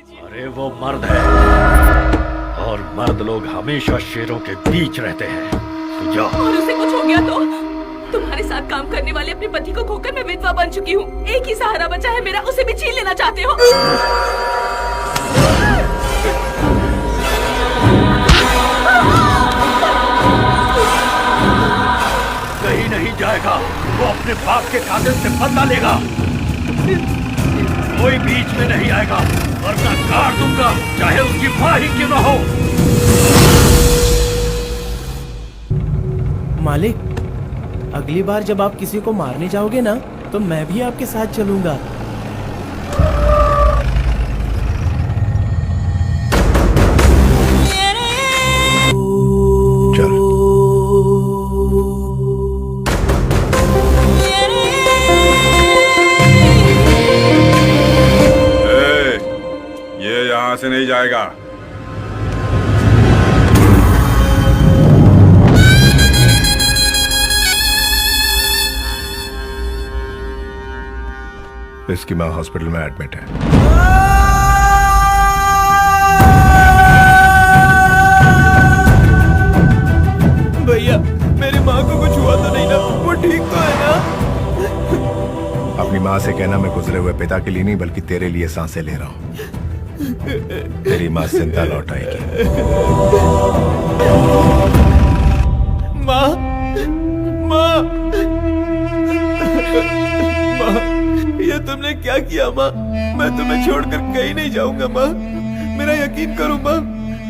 अरे वो मर्द है और मर्द लोग हमेशा शेरों के बीच रहते हैं। तो जाओ। और उसे कुछ हो गया तो? तुम्हारे साथ काम करने वाले अपने पति को खोकर मैं विधवा बन चुकी हूँ। एक ही सहारा बचा है मेरा, उसे भी छीन लेना चाहते हो? कहीं नहीं जाएगा। वो अपने बाप के कातिल से बदला लेगा। कोई बीच में नहीं आएगा वरना काट दूंगा, चाहे उसकी मां ही क्यों न हो। मालिक, अगली बार जब आप किसी को मारने जाओगे ना, तो मैं भी आपके साथ चलूंगा। चल। ये यहाँ से नहीं जाएगा। इसकी माँ हॉस्पिटल में एडमिट है। भैया, मेरी माँ को कुछ हुआ तो नहीं ना? वो ठीक तो है ना? अपनी माँ से कहना मैं गुजरे हुए पिता के लिए नहीं बल्कि तेरे लिए सांसें ले रहा हूँ। तेरी माँ जिंदा लौट आएगी। माँ, माँ, माँ, ये तुमने क्या किया माँ? मैं तुम्हें छोड़कर कहीं नहीं जाऊंगा माँ। मेरा यकीन करो माँ,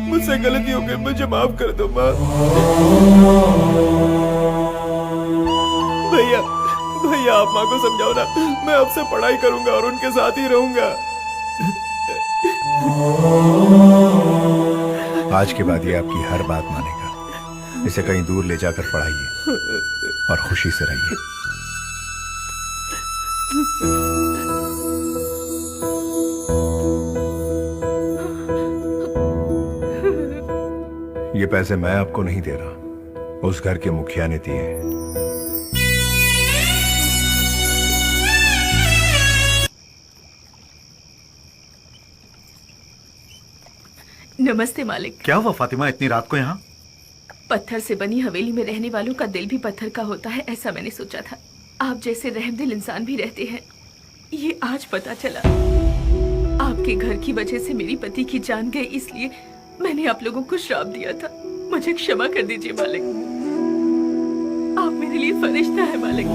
मुझसे गलती हो गई, मुझे माफ कर दो माँ। भैया, भैया आप माँ को समझाओ ना। मैं आपसे पढ़ाई करूंगा और उनके साथ ही रहूंगा। आज के बाद ये आपकी हर बात मानेगा। इसे कहीं दूर ले जाकर पढ़ाइए और खुशी से रहिए। ये पैसे मैं आपको नहीं दे रहा, उस घर के मुखिया ने दिए हैं। नमस्ते मालिक। क्या हुआ फातिमा, इतनी रात को यहाँ? पत्थर से बनी हवेली में रहने वालों का दिल भी पत्थर का होता है, ऐसा मैंने सोचा था। आप जैसे रहमदिल इंसान भी रहते हैं, ये आज पता चला। आपके घर की वजह से मेरी पति की जान गई, इसलिए मैंने आप लोगों को श्राप दिया था। मुझे क्षमा कर दीजिए मालिक। आप मेरे लिए फरिश्ता है मालिक।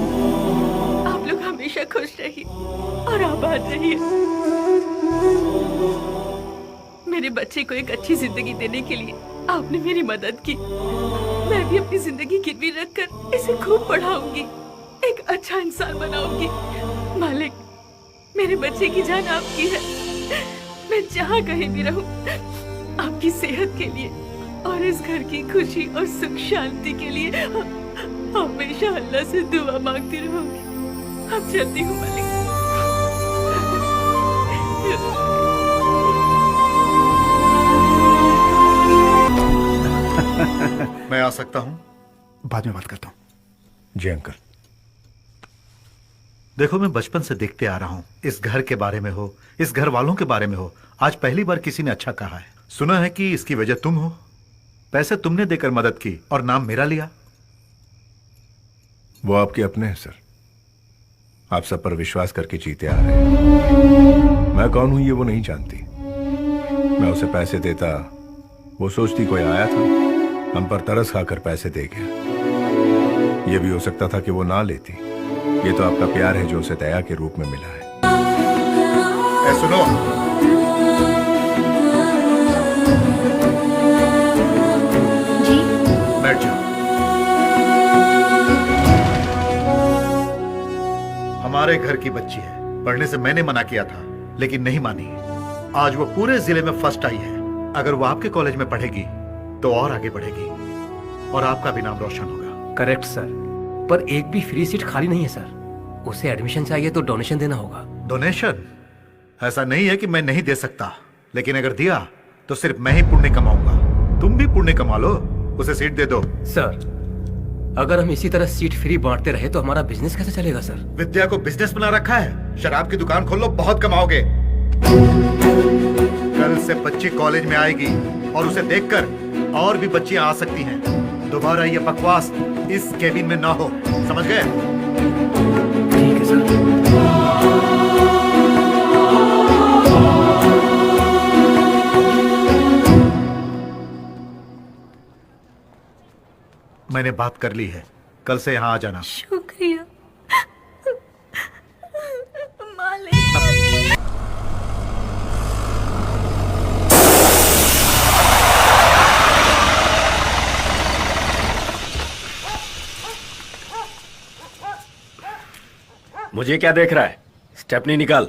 आप लोग हमेशा खुश रहिए और आबाद रहिए। मेरे बच्चे को एक अच्छी जिंदगी देने के लिए आपने मेरी मदद की। मैं भी अपनी जिंदगी गिरवी रखकर इसे खूब पढ़ाऊंगी, एक अच्छा इंसान बनाऊंगी। मालिक, मेरे बच्चे की जान आपकी है। मैं जहाँ कहीं भी रहूं, आपकी सेहत के लिए और इस घर की खुशी और सुख शांति के लिए हमेशा अल्लाह से दुआ मांगती रहूंगी। अब चलती हूँ मालिक। मैं आ सकता हूँ? बाद में बात करता हूँ। जी अंकल। देखो, मैं बचपन से देखते आ रहा हूँ, इस घर के बारे में हो, इस घर वालों के बारे में हो, आज पहली बार किसी ने अच्छा कहा है। सुना है कि इसकी वजह तुम हो। पैसे तुमने देकर मदद की और नाम मेरा लिया। वो आपके अपने हैं सर, आप सब पर विश्वास करके जीते आ रहे हैं। मैं कौन हूं ये वो नहीं जानती। मैं उसे पैसे देता, वो सोचती कोई आया था, हम पर तरस खाकर पैसे दे गया। ये भी हो सकता था कि वो ना लेती। ये तो आपका प्यार है जो उसे दया के रूप में मिला है। सुनो, जी बैठ जाओ। हमारे घर की बच्ची है, पढ़ने से मैंने मना किया था लेकिन नहीं मानी। आज वो पूरे जिले में फर्स्ट आई है। अगर वो आपके कॉलेज में पढ़ेगी तो और आगे बढ़ेगी और आपका भी नाम रोशन होगा। करेक्ट सर, पर एक भी फ्री सीट खाली नहीं है सर। उसे एडमिशन चाहिए तो डोनेशन देना होगा। डोनेशन? ऐसा नहीं है कि मैं नहीं दे सकता, लेकिन अगर दिया तो सिर्फ मैं ही पुण्य कमाऊंगा। तुम भी पुण्य कमा लो, उसे सीट दे दो। सर, अगर हम इसी तरह सीट फ्री बांटते रहे तो हमारा बिजनेस कैसे चलेगा सर? विद्या को बिजनेस बना रखा है। शराब की दुकान खोल लो, बहुत कमाओगे। इससे बच्ची कॉलेज में आएगी और उसे देखकर और भी बच्चियां आ सकती हैं। दोबारा ये बकवास इस केबिन में ना हो, समझ गए? ठीक है सर। मैंने बात कर ली है, कल से यहाँ आ जाना। शुक्रिया मालिक। मुझे क्या देख रहा है? स्टेपनी निकाल।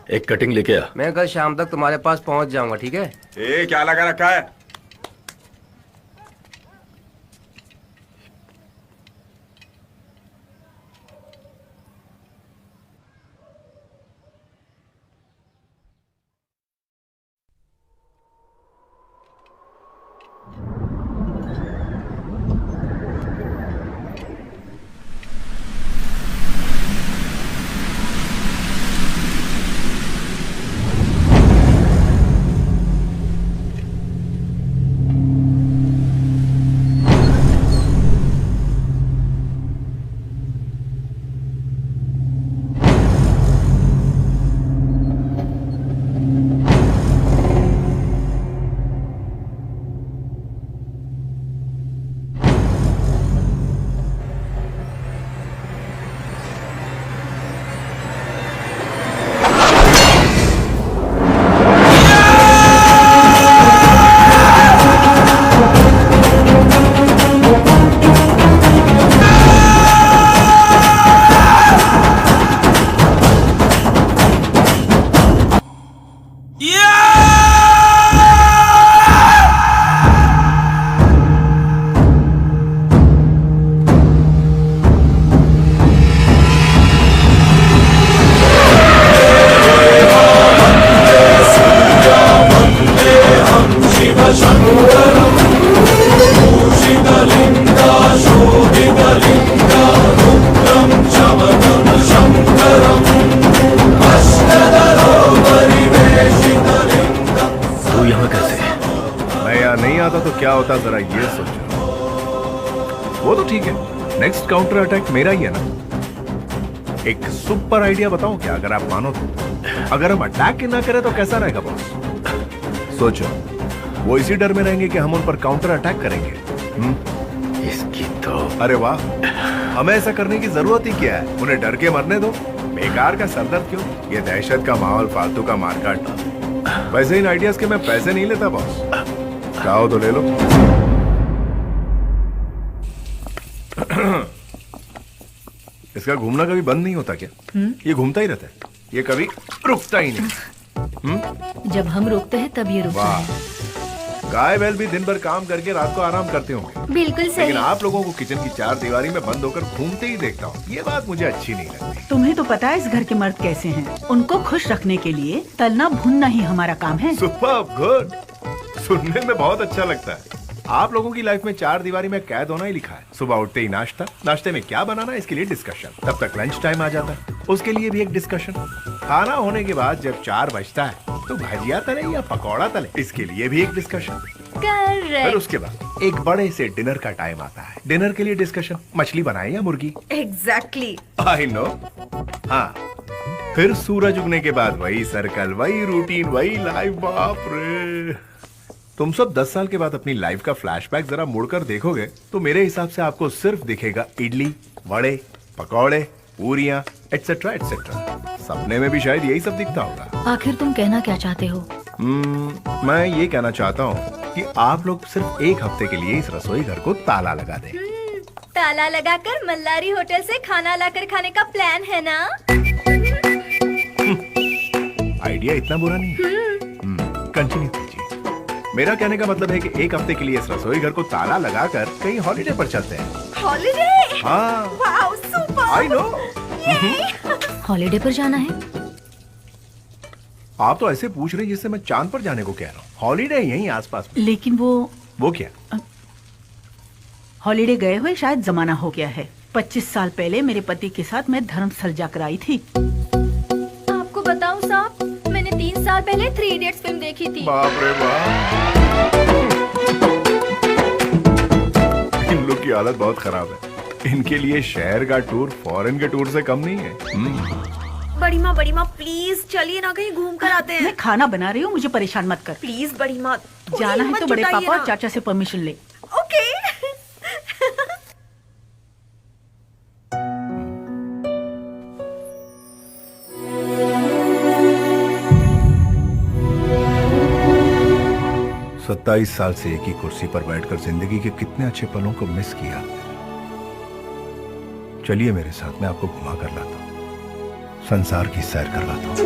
एक कटिंग लेके आ। मैं कल शाम तक तुम्हारे पास पहुंच जाऊंगा, ठीक है? क्या लगा रखा है? क्या होता जरा ये सोचो। वो तो ठीक है, नेक्स्ट काउंटर अटैक मेरा ही है ना। एक सुपर आइडिया बताऊं क्या, अगर आप मानो तो। अगर हम अटैक ना करें तो कैसा रहेगा बॉस? सोचो, वो इसी डर में रहेंगे कि हम उन पर काउंटर अटैक करेंगे। इसकी तो अरे वाह, हमें ऐसा करने की जरूरत ही क्या है? उन्हें डर के मरने दो, बेकार का सरदर्द क्यों? ये दहशत का माहौल, फालतू का मारकाट। वैसे इन आइडियाज के मैं पैसे नहीं लेता बॉस, चाहो तो ले लो। इसका घूमना कभी बंद नहीं होता क्या? ये घूमता ही रहता है, ये कभी रुकता ही नहीं। जब हम रुकते हैं तब ये रुकता है। गाय बैल भी दिन भर काम करके रात को आराम करते होंगे, बिल्कुल सही। लेकिन आप लोगों को किचन की चार दीवारी में बंद होकर घूमते ही देखता हूँ। ये बात मुझे अच्छी नहीं लगती। तुम्हें तो पता है इस घर के मर्द कैसे हैं। उनको खुश रखने के लिए तलना भुनना ही हमारा काम है। सुपर गुड, सुनने में बहुत अच्छा लगता है। आप लोगों की लाइफ में चार दीवारी में कैद होना ही लिखा है। सुबह उठते ही नाश्ता, नाश्ते में क्या बनाना इसके लिए डिस्कशन, तब तक लंच टाइम आ जाता है, उसके लिए भी एक डिस्कशन। खाना होने के बाद जब 4 बजता है तो भजिया तले या पकौड़ा तले, इसके लिए भी एक डिस्कशन। फिर उसके बाद एक बड़े से डिनर का टाइम आता है, डिनर के लिए डिस्कशन, मछली बनाए या मुर्गी। एग्जैक्टली। I know. हाँ, फिर सूरज उगने के बाद वही सर्कल, वही रूटीन, वही लाइफ। बाप रे, तुम सब 10 साल के बाद अपनी लाइफ का फ्लैशबैक जरा मुड़कर देखोगे तो मेरे हिसाब से आपको सिर्फ दिखेगा इडली, वड़े, पकौड़े, पूरियां, एटसेट्रा एटसेट्रा। सपने में भी शायद यही सब दिखता होगा। आखिर तुम कहना क्या चाहते हो? मैं ये कहना चाहता हूँ कि आप लोग सिर्फ एक हफ्ते के लिए इस रसोई घर को ताला लगा दें। ताला लगाकर मल्लारी होटल से खाना लाकर खाने का प्लान है ना? आइडिया इतना बुरा नहीं है। कंटिन्यू कीजिए। मेरा कहने का मतलब है कि एक हफ्ते के लिए इस रसोई घर को ताला लगाकर कहीं हॉलिडे पर चलते हैं। हॉलिडे? हाँ, wow, super. I know. Holiday पर जाना है? आप तो ऐसे पूछ रहे हैं जिससे मैं चांद पर जाने को कह रहा हूँ। हॉलिडे यहीं आसपास में। लेकिन वो क्या? हॉलीडे गए हुए शायद जमाना हो गया है। 25 साल पहले मेरे पति के साथ मैं धर्मस्थल जाकर आई थी। आपको बताऊं साहब, मैंने 3 साल पहले 3 इडियट्स फिल्म देखी थी। बाप रे बाप, इन लोग की हालत बहुत खराब है। इनके लिए शहर का टूर फॉरेन के टूर से कम नहीं है। बड़ी माँ प्लीज चलिए ना, कहीं घूम कर आते हैं। मैं खाना बना रही हूँ, मुझे परेशान मत कर। प्लीज बड़ी माँ, जाना है तो बड़े पापा और चाचा से परमिशन ले। ओके। सत्ताईस साल से एक ही कुर्सी पर बैठकर जिंदगी के कितने अच्छे पलों को मिस किया। चलिए मेरे साथ, मैं आपको घुमा कर लाता हूँ, संसार की सैर करवाता हूँ।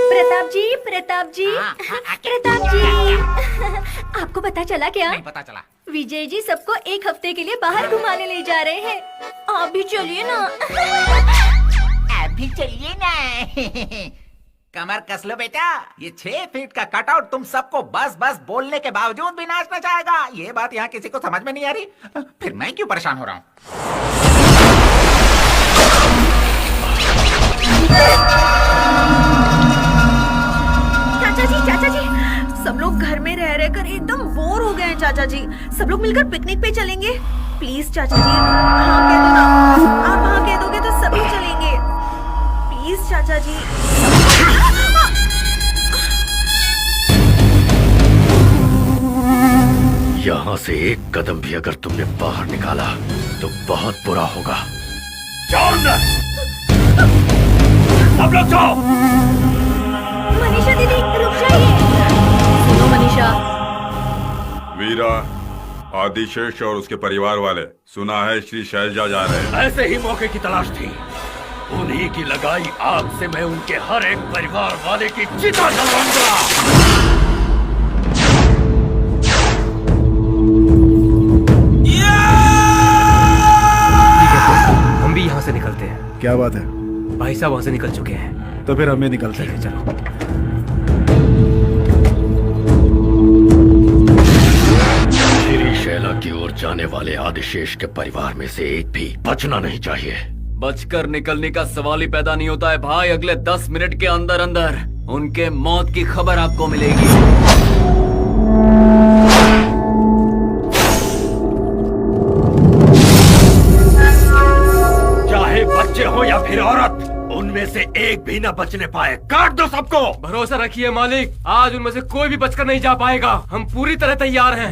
प्रताप जी, प्रताप जी, प्रताप जी, आपको पता चला क्या? नहीं पता चला। विजय जी सबको एक हफ्ते के लिए बाहर घुमाने ले जा रहे हैं। आप भी चलिए ना। आप भी चलिए ना। कमर कस लो बेटा, ये 6 फीट का कटआउट तुम सबको बस बस बोलने के बावजूद भी नाचना चाहेगा। ये बात यहाँ किसी को समझ में नहीं आ रही, फिर मैं क्यों परेशान हो रहा हूँ। चाचा जी, सब लोग घर में रह रह कर एकदम बोर हो गए हैं चाचा जी। सब लोग मिलकर पिकनिक पे चलेंगे। प्लीज चाचा जी, हाँ कह दो ना। आप हाँ कह दोगे तो सभी चलेंगे। प्लीज चाचा जी। यहाँ से एक कदम भी अगर तुमने बाहर निकाला तो बहुत बुरा होगा। जाओ अंदर, सब लोग जाओ। मनीषा दीदी रुक जाइए। सुनो मनीषा, वीरा, आदिशेष और उसके परिवार वाले सुना है श्री शैलजा जा रहे हैं। ऐसे ही मौके की तलाश थी। उन्हीं की लगाई आग से मैं उनके हर एक परिवार वाले की चिता जलाऊंगा। हम भी यहाँ से निकलते हैं। क्या बात है? भाई साहब वहाँ से निकल चुके हैं। तो फिर हमें निकलते हैं। चलो। श्री शैला की ओर जाने वाले आदिशेष के परिवार में से एक भी बचना नहीं चाहिए। बचकर निकलने का सवाल ही पैदा नहीं होता है भाई। अगले 10 मिनट के अंदर अंदर उनके मौत की खबर आपको मिलेगी। चाहे बच्चे हो या फिर औरत, उनमें से एक भी न बचने पाए। काट दो सबको। भरोसा रखिए मालिक, आज उनमें से कोई भी बचकर नहीं जा पाएगा। हम पूरी तरह तैयार हैं।